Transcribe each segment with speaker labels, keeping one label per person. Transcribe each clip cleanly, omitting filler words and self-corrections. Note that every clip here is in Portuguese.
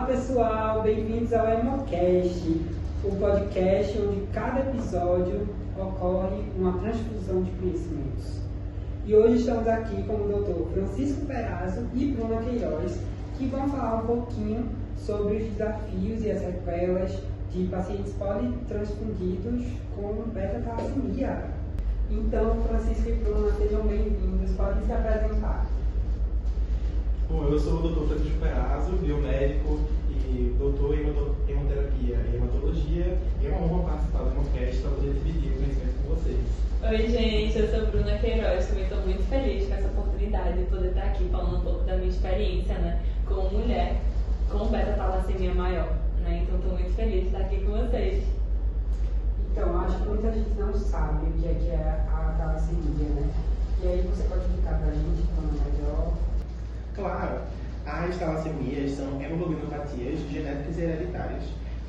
Speaker 1: pessoal, bem-vindos ao Hemocast, o podcast onde cada episódio ocorre uma transfusão de conhecimentos. E hoje estamos aqui com o Dr. Francisco Perazzo e Bruna Queiroz, que vão falar um pouquinho sobre os desafios e as sequelas de pacientes politransfundidos com beta-talassemia. Então, Francisco e Bruna, sejam bem-vindos, podem se apresentar.
Speaker 2: Bom, eu sou o Dr. Francisco Perazzo, biomédico e doutor em hemoterapia e hematologia, e é uma honra participar do Hemocast para poder dividir o conhecimento com vocês.
Speaker 3: Oi, gente, eu sou Bruna Queiroz, também estou muito feliz com essa oportunidade de poder estar aqui falando um pouco da minha experiência, né, como mulher com beta-talassemia maior, né, então estou muito feliz de estar aqui com vocês.
Speaker 1: Então, acho que muita gente não sabe o que é a talassemia, né, e aí você pode explicar para a gente como é melhor?
Speaker 2: Claro, as talassemias são hemoglobinopatias genéticas e hereditárias,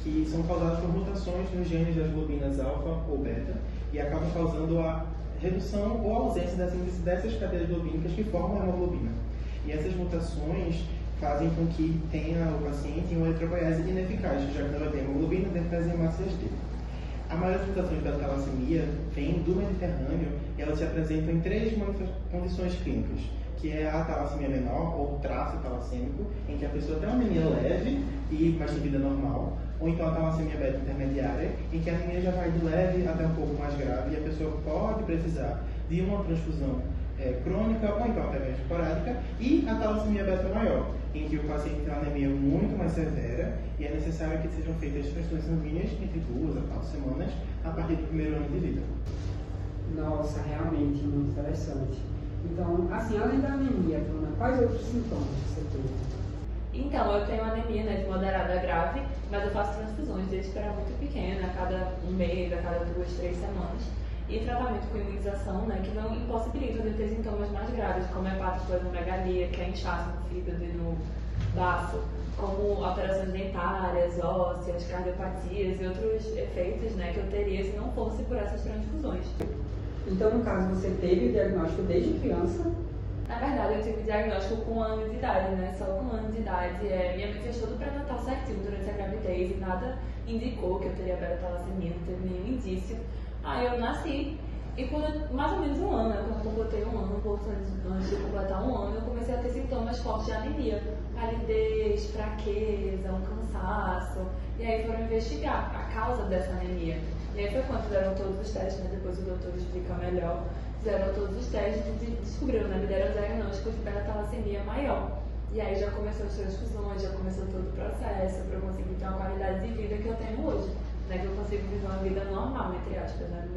Speaker 2: que são causadas por mutações nos genes das globinas alfa ou beta e acabam causando a redução ou ausência dessas cadeias globínicas que formam a hemoglobina. E essas mutações fazem com que tenha o paciente uma eritropoiese ineficaz, já que não vai ter hemoglobina dentro das hemácias dele. A maioria das mutações da talassemia vem do Mediterrâneo e elas se apresentam em três condições clínicas, que é a talassemia menor, ou traço talassêmico, em que a pessoa tem uma anemia leve mas tem vida normal, ou então a talassemia beta intermediária, em que a anemia já vai do leve até um pouco mais grave e a pessoa pode precisar de uma transfusão crônica ou então até mesmo esporádica, e a talassemia beta maior, em que o paciente tem uma anemia muito mais severa e é necessário que sejam feitas transfusões sanguíneas entre 2 a 4 semanas a partir do primeiro ano de vida.
Speaker 1: Nossa, realmente muito interessante. Então, assim, além da anemia, Bruna, quais outros sintomas você teve?
Speaker 3: Então, eu tenho anemia, né, de moderada a grave, mas eu faço transfusões desde que eu era muito pequena, a cada um mês, a cada 2, 3 semanas. E tratamento com imunização, né, que não impossibilita de ter sintomas mais graves, como hepatosplenomegalia, que é inchaço no fígado e no baço, como alterações dentárias, ósseas, cardiopatias e outros efeitos, né, que eu teria se não fosse por essas transfusões.
Speaker 1: Então, no caso, você teve o diagnóstico desde criança?
Speaker 3: Na verdade, eu tive diagnóstico com 1 ano de idade, né? Só com 1 ano de idade. Minha mãe fez todo o pré-natal certinho durante a gravidez e nada indicou que eu teria beta-talassemia, não teve nenhum indício. Aí eu nasci e por mais ou menos 1 ano, né? Quando eu completei 1 ano, antes de completar 1 ano, eu comecei a ter sintomas fortes de anemia. Palidez, fraqueza, um cansaço. E aí foram investigar a causa dessa anemia. E aí foi quando fizeram todos os testes, né? Depois o doutor explica melhor. Fizeram todos os testes e descobriram, né? Me deram o diagnóstico de beta-talassemia maior. E aí já começou as transfusões, já começou todo o processo para eu conseguir ter uma qualidade de vida que eu tenho hoje. Né? Que eu consigo viver uma vida normal, entre aspas, né?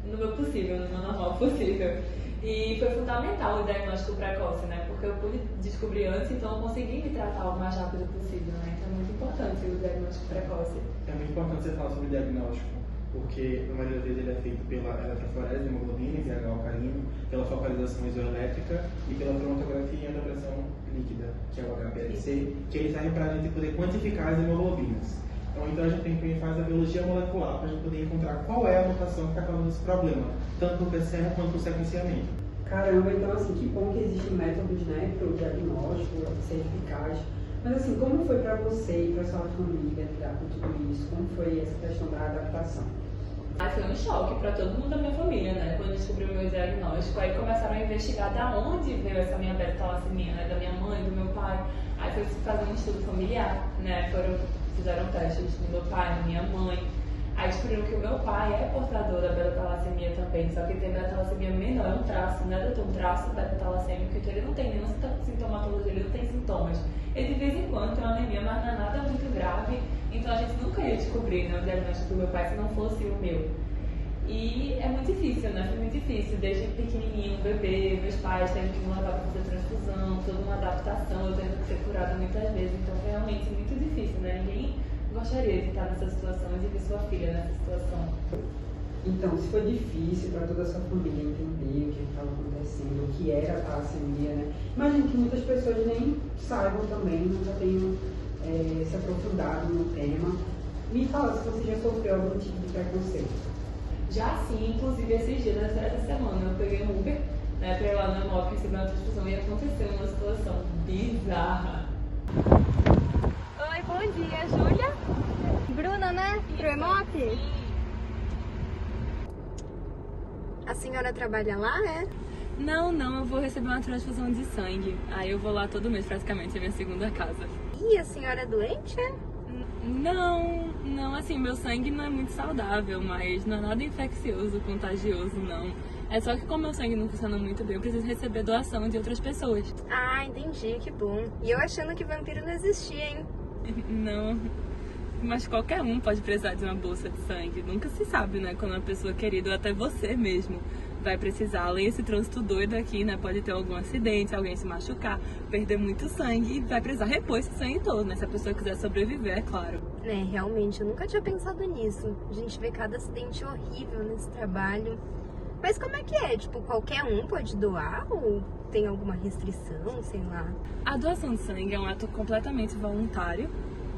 Speaker 3: No meu possível, no meu normal possível. E foi fundamental o diagnóstico precoce, né? Porque eu pude descobrir antes, então eu consegui me tratar o mais rápido possível, né? Então é muito importante o diagnóstico precoce.
Speaker 2: É muito importante você falar sobre o diagnóstico, porque a maioria das vezes ele é feito pela eletroforese de hemoglobina, pH alcalino, pela focalização isoelétrica e pela cromatografia da pressão líquida, que é o HPLC, que ele serve para a gente poder quantificar as hemoglobinas. Então a gente faz a biologia molecular para a gente poder encontrar qual é a mutação que está causando esse problema, tanto no PCR quanto no sequenciamento.
Speaker 1: Caramba, então assim, que bom que existem métodos, né, para o diagnóstico, ser eficaz. Mas assim, como foi para você e para sua família lidar com tudo isso? Como foi essa questão da adaptação?
Speaker 3: Foi um choque para todo mundo da minha família, né? Quando descobriu o meu diagnóstico, aí começaram a investigar da onde veio essa minha beta-talassemia, né? Da minha mãe, do meu pai. Aí foi fazer um estudo familiar, né? Fizeram testes no meu pai, na minha mãe. Aí descobriram que o meu pai é portador da beta-talassemia também, só que ele tem beta-talassemia menor, é um traço, né, doutor? Um traço beta-talassêmico, então ele não tem nenhuma sintomatologia, ele não tem sintomas. Ele de vez em quando tem uma anemia, mas não é nada muito grave, então a gente nunca ia descobrir, né, o diagnóstico do meu pai se não fosse o meu. E é muito difícil, né? Foi muito difícil, desde pequenininho, bebê, meus pais tendo que me levar para fazer transfusão, toda uma adaptação, eu tendo que ser curada muitas vezes, então foi realmente muito difícil, né? Ninguém gostaria de estar nessa situação e de ver sua filha nessa situação.
Speaker 1: Então, se foi difícil para toda a sua família entender o que estava acontecendo, o que era a talassemia, né? Imagino que muitas pessoas nem saibam também, nunca tenham se aprofundado no tema. Me fala se você já sofreu algum tipo de preconceito.
Speaker 3: Já sim, inclusive esses dias, essa semana, eu peguei um Uber, né, pra ir lá no Hemop receber uma transfusão e aconteceu uma situação bizarra.
Speaker 4: Oi vacina, né? Pro Hemop? A senhora trabalha lá, é?
Speaker 3: Não, eu vou receber uma transfusão de sangue. Aí eu vou lá todo mês, praticamente, é minha segunda casa.
Speaker 4: Ih, a senhora é doente, é?
Speaker 3: Não, assim, meu sangue não é muito saudável, mas não é nada infeccioso, contagioso, não. É só que como meu sangue não funciona muito bem, eu preciso receber doação de outras pessoas.
Speaker 4: Ah, entendi, que bom. E eu achando que vampiro não existia, hein?
Speaker 3: Não, mas qualquer um pode precisar de uma bolsa de sangue. Nunca se sabe, né, quando uma pessoa querida, ou até você mesmo, vai precisar. Além desse trânsito doido aqui, né, pode ter algum acidente, alguém se machucar, perder muito sangue e vai precisar repor esse sangue todo, né, se a pessoa quiser sobreviver, é claro.
Speaker 4: Realmente, eu nunca tinha pensado nisso. A gente vê cada acidente horrível nesse trabalho. Mas como é que é? Tipo, qualquer um pode doar ou tem alguma restrição, sei lá?
Speaker 3: A doação de sangue é um ato completamente voluntário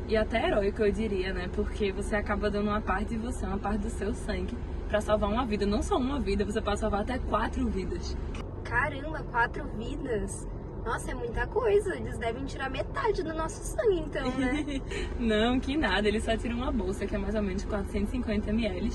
Speaker 3: e até heróico, eu diria, né? Porque você acaba dando uma parte de você, uma parte do seu sangue pra salvar uma vida. Não só uma vida, você pode salvar até 4 vidas.
Speaker 4: Caramba, 4 vidas? Nossa, é muita coisa. Eles devem tirar metade do nosso sangue, então, né?
Speaker 3: Não, que nada. Eles só tiram uma bolsa, que é mais ou menos 450 ml.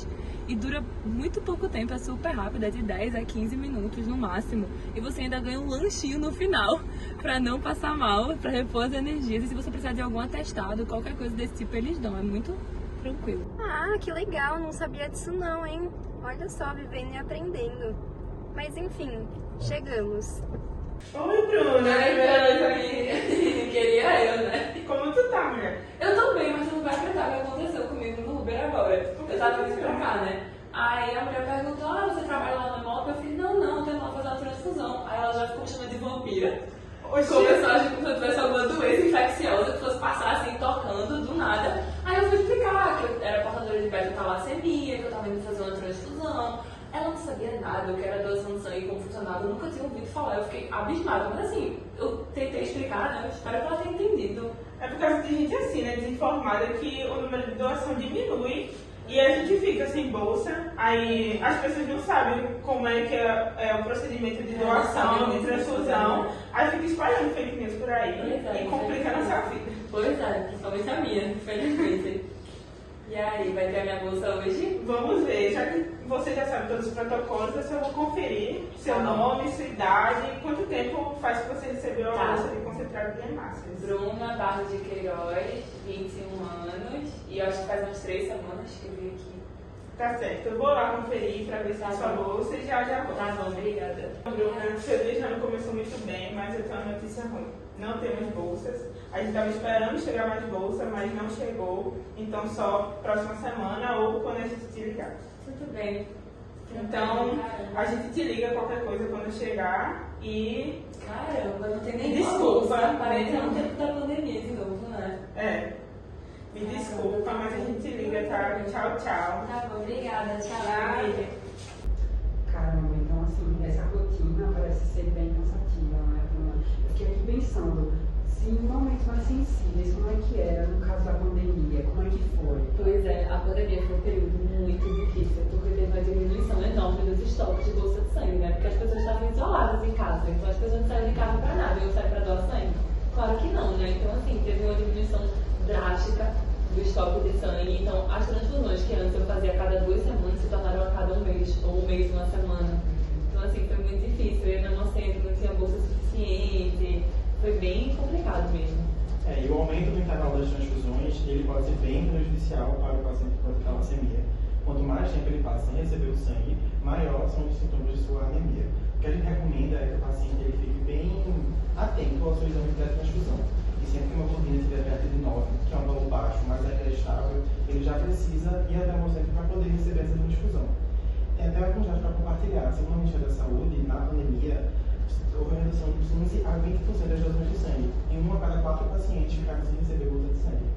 Speaker 3: E dura muito pouco tempo, é super rápido, é de 10 a 15 minutos no máximo. E você ainda ganha um lanchinho no final, pra não passar mal, pra repor as energias. E se você precisar de algum atestado, qualquer coisa desse tipo, eles dão. É muito tranquilo.
Speaker 4: Ah, que legal. Não sabia disso não, hein? Olha só, vivendo e aprendendo. Mas enfim, chegamos.
Speaker 2: Oi, Bruna.
Speaker 3: Queria eu, né?
Speaker 2: Como tu tá, mulher?
Speaker 3: Eu tô bem, mas tu não vai acreditar o que aconteceu comigo no Uber agora. Eu tava vindo pra cá, né? Aí a mulher perguntou, você trabalha lá no Hemop? Eu falei, não, tem lá fazer uma transfusão. Aí ela já ficou me chamando de vampira. Começou a agir como se eu tivesse alguma doença infecciosa que fosse passar assim, tocando, do nada. Aí eu fui explicar que eu era portadora de beta-talassemia, que eu tava indo fazer uma transfusão. Ela não sabia nada, o que era doação de sangue, como funcionava, eu nunca tinha ouvido falar, eu fiquei abismada. Mas assim, eu tentei explicar, né? Eu espero que ela tenha entendido.
Speaker 5: É por causa de gente assim, né, desinformada, que o número de doação diminui e a gente fica sem bolsa, aí as pessoas não sabem como é que é o procedimento de doação, de transfusão, aí fica espalhando fake news por aí e complica a nossa vida.
Speaker 3: Pois é, principalmente a minha, infelizmente. E aí, vai ter a minha bolsa hoje?
Speaker 5: Vamos ver, já que você já sabe todos os protocolos, eu só vou conferir seu nome, sua idade e quanto tempo faz que você recebeu a bolsa de concentrado de hemácias.
Speaker 3: Bruna Barros de Queiroz, 21 anos, e eu acho que faz umas 3 semanas que eu vim aqui.
Speaker 5: Tá certo, eu vou lá conferir pra ver se é sua bolsa e já vou.
Speaker 3: Tá bom, obrigada.
Speaker 5: Bruna, seu dia já não começou muito bem, mas eu tenho uma notícia ruim. Não temos bolsas. A gente estava esperando chegar mais bolsa, mas não chegou. Então só próxima semana ou quando a gente te ligar.
Speaker 3: Tudo bem.
Speaker 5: Então a gente te liga qualquer coisa quando chegar e...
Speaker 3: Caramba, não tem nem
Speaker 5: Desculpa.
Speaker 3: Parece no tempo da pandemia de novo, né?
Speaker 5: Me desculpa, mas a gente te liga, tá? Tchau.
Speaker 3: Tá bom, obrigada. Tchau.
Speaker 1: Caramba, então assim, essa rotina parece ser bem cansativa, né? Eu fiquei aqui pensando, se em momentos mais sensíveis, como é que era no caso da pandemia? Como é que foi?
Speaker 3: Pois é, a pandemia foi um período muito difícil, porque teve uma diminuição enorme dos estoques de bolsa de sangue, né? Porque as pessoas estavam isoladas em casa, então as pessoas não saíram de casa pra nada. Eu saí pra doar sangue? Claro que não, né? Então assim, teve uma diminuição drástica do estoque de sangue. Então as transfusões que antes eu fazia a cada 2 semanas se tornaram a cada 1 mês, ou 1 mês, 1 semana. Então assim, foi muito difícil. Eu ia no centro, não tinha bolsa suficiente. Foi bem complicado mesmo.
Speaker 2: E o aumento do intervalo das transfusões, ele pode ser bem prejudicial para o paciente com talassemia. Quanto mais tempo ele passa sem receber o sangue, maior são os sintomas de sua anemia. O que a gente recomenda é que o paciente ele fique bem atento ao seu exame de transfusão. E sempre que uma hemoglobina estiver perto de 9, que é um valor baixo, mas ainda é estável, ele já precisa ir até o centro para poder receber essa transfusão. Tem até alguns dados para compartilhar. Segundo o Ministério da Saúde, na pandemia, houve uma redução de 15 a 20% das doações de sangue. Em 1 a cada 4 pacientes ficaram sem receber bolsa de sangue.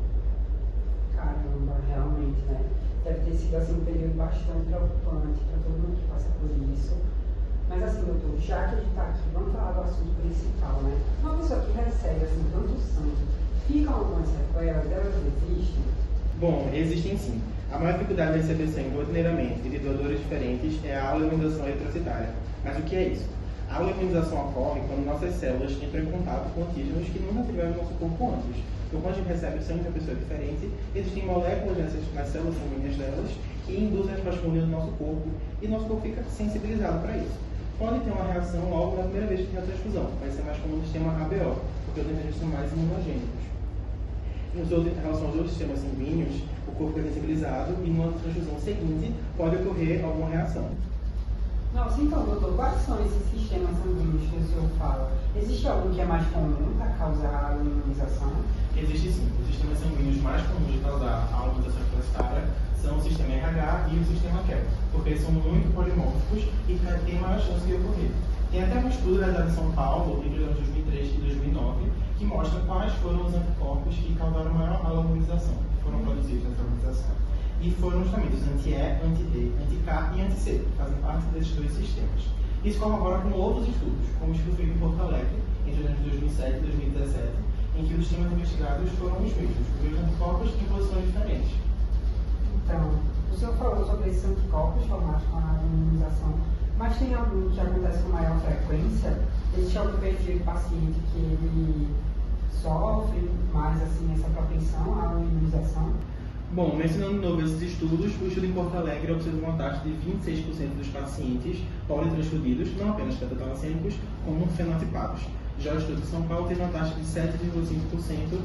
Speaker 1: Caramba, realmente, né? Deve ter sido assim, um período bastante preocupante para todo mundo que passa por isso. Mas assim, doutor, já que a gente está aqui, vamos falar do assunto principal, né? Uma pessoa que recebe assim, tanto sangue, ficam algumas sequelas, elas existem?
Speaker 2: Bom, existem sim. A maior dificuldade de receber sangue rotineiramente e de doadores diferentes é a aulonização eritrocitária. Mas o que é isso? A aulonização ocorre quando nossas células entram em contato com antígenos que nunca tiveram no nosso corpo antes. Então, quando a gente recebe o sangue de uma pessoa diferente, existem moléculas nas células sanguíneas delas que induzem a resposta imune no nosso corpo e nosso corpo fica sensibilizado para isso. Pode ter uma reação logo na primeira vez que tem a transfusão, vai ser mais comum no sistema ABO, porque os organismos são mais imunogênicos. Em relação aos outros sistemas sanguíneos, o corpo é sensibilizado e numa transfusão seguinte pode ocorrer alguma reação.
Speaker 1: Nossa, então, doutor, quais são esses sistemas sanguíneos que o senhor fala? Existe algum que é mais comum para causar a imunização?
Speaker 2: Existe sim. Os sistemas sanguíneos mais comuns de causar a imunização placentária são o sistema RH e o sistema KEL, porque eles são muito polimórficos e têm maior chance de ocorrer. Tem até um estudo realizado em São Paulo, entre os anos 2003 e 2009, que mostra quais foram os anticorpos que causaram maior imunização, que foram produzidos nessa imunização. E foram justamente os anti-E, anti-D, anti-K e anti-C, que fazem parte desses dois sistemas. Isso corrobora com outros estudos, como o estudo feito em Porto Alegre, entre os anos 2007 e 2017, em que os sistemas investigados foram os mesmos, os mesmos anticorpos em posições diferentes.
Speaker 1: Então, o senhor falou sobre esses anticorpos formados com a imunização, mas tem algum que acontece com maior frequência? Existe algum perfil de paciente que ele sofre mais assim, essa propensão à imunização?
Speaker 2: Bom, mencionando de novo esses estudos, o estudo em Porto Alegre observou uma taxa de 26% dos pacientes politransfudidos, não apenas beta-talassêmicos, como fenotipados. Já o estudo de São Paulo teve uma taxa de 7,5%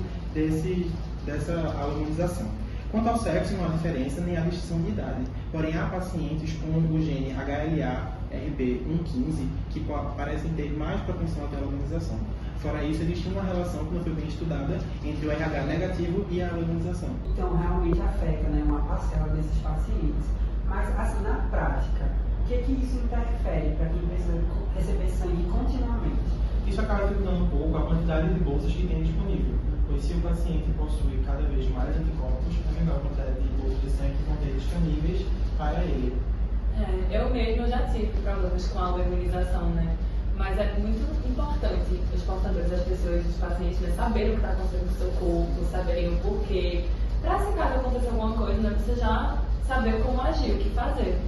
Speaker 2: dessa imunização. Quanto ao sexo, não há diferença nem há distinção de idade, porém há pacientes com o gene HLA-RB115 que parecem ter mais propensão a ter a imunização. Fora isso, existe uma relação que não foi bem estudada entre o RH negativo e a imunização.
Speaker 1: Então, realmente afeta, né, uma parcela desses pacientes. Mas, assim, na prática, o que isso interfere para quem precisa receber sangue continuamente?
Speaker 2: Isso acaba dificultando um pouco a quantidade de bolsas que tem disponível, pois se o paciente possui cada vez mais anticorpos, a menor quantidade de bolsas de sangue que vão ter disponíveis para ele.
Speaker 3: Eu mesmo já tive problemas com a imunização, né? Mas é muito importante os portadores, as pessoas, os pacientes, né, saberem o que está acontecendo com o seu corpo, saberem o porquê, para se caso aconteça alguma coisa, né, você já saber como agir, o que fazer.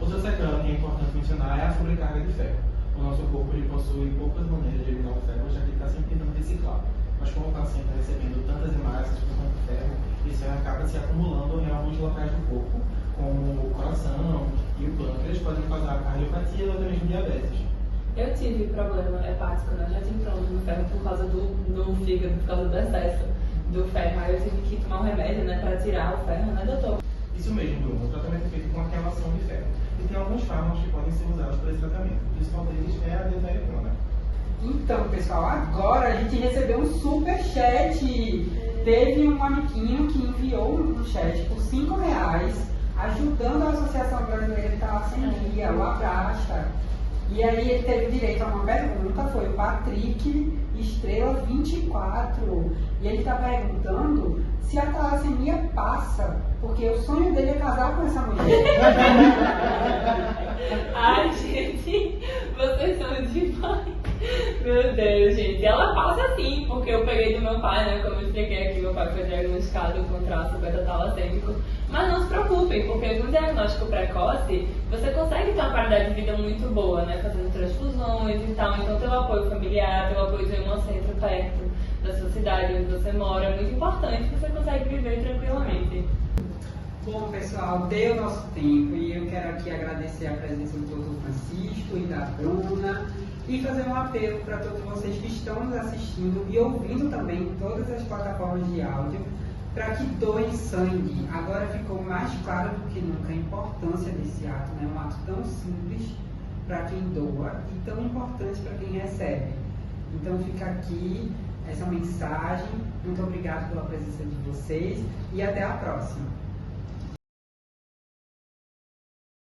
Speaker 2: Outra sequela que é importante mencionar é a sobrecarga de ferro. O nosso corpo ele possui poucas maneiras de eliminar o ferro, já que ele está sempre tentando reciclar. Mas como o paciente está recebendo tantas hemácias com tanto ferro, esse ferro acaba se acumulando em alguns locais do corpo, como o coração e o pâncreas, podem causar cardiopatia ou até mesmo diabetes.
Speaker 3: Eu tive problema hepático, né? Já tive problema no ferro por causa do fígado, por causa do excesso do ferro. Aí eu tive que tomar um remédio, né, para tirar o ferro, né, doutor?
Speaker 2: Isso mesmo, Bruno. O tratamento é feito com a queimação de ferro. E tem alguns fármacos que podem ser usados para esse tratamento. O principal deles é a desarepona.
Speaker 1: Então, pessoal, agora a gente recebeu um super chat. Teve um amiguinho que enviou um chat por R$5, ajudando a Associação Brasileira de Talassemia, o Abraça. E aí ele teve direito a uma pergunta, foi o Patrick Estrela 24. E ele está perguntando se a talassemia passa, porque o sonho dele é casar com essa mulher.
Speaker 3: Ai, gente, vocês são demais. Meu Deus, gente. Ela passa sim, porque eu peguei do meu pai, né? Como eu expliquei aqui, meu pai foi diagnosticado com traço beta-talassêmico. Mas não se preocupem, porque com diagnóstico precoce, você consegue ter uma qualidade de vida muito boa, né? Fazendo transfusões e tal. Então, ter o apoio familiar, ter o apoio de um centro perto da sua cidade onde você mora é muito importante, você consegue viver tranquilamente.
Speaker 1: Bom, pessoal, deu nosso tempo e eu quero aqui agradecer a presença do Dr. Francisco e da Bruna e fazer um apelo para todos vocês que estão nos assistindo e ouvindo também em todas as plataformas de áudio para que doem sangue. Agora ficou mais claro do que nunca a importância desse ato, né? Um ato tão simples para quem doa e tão importante para quem recebe. Então fica aqui essa mensagem. Muito obrigado pela presença de vocês e até a próxima.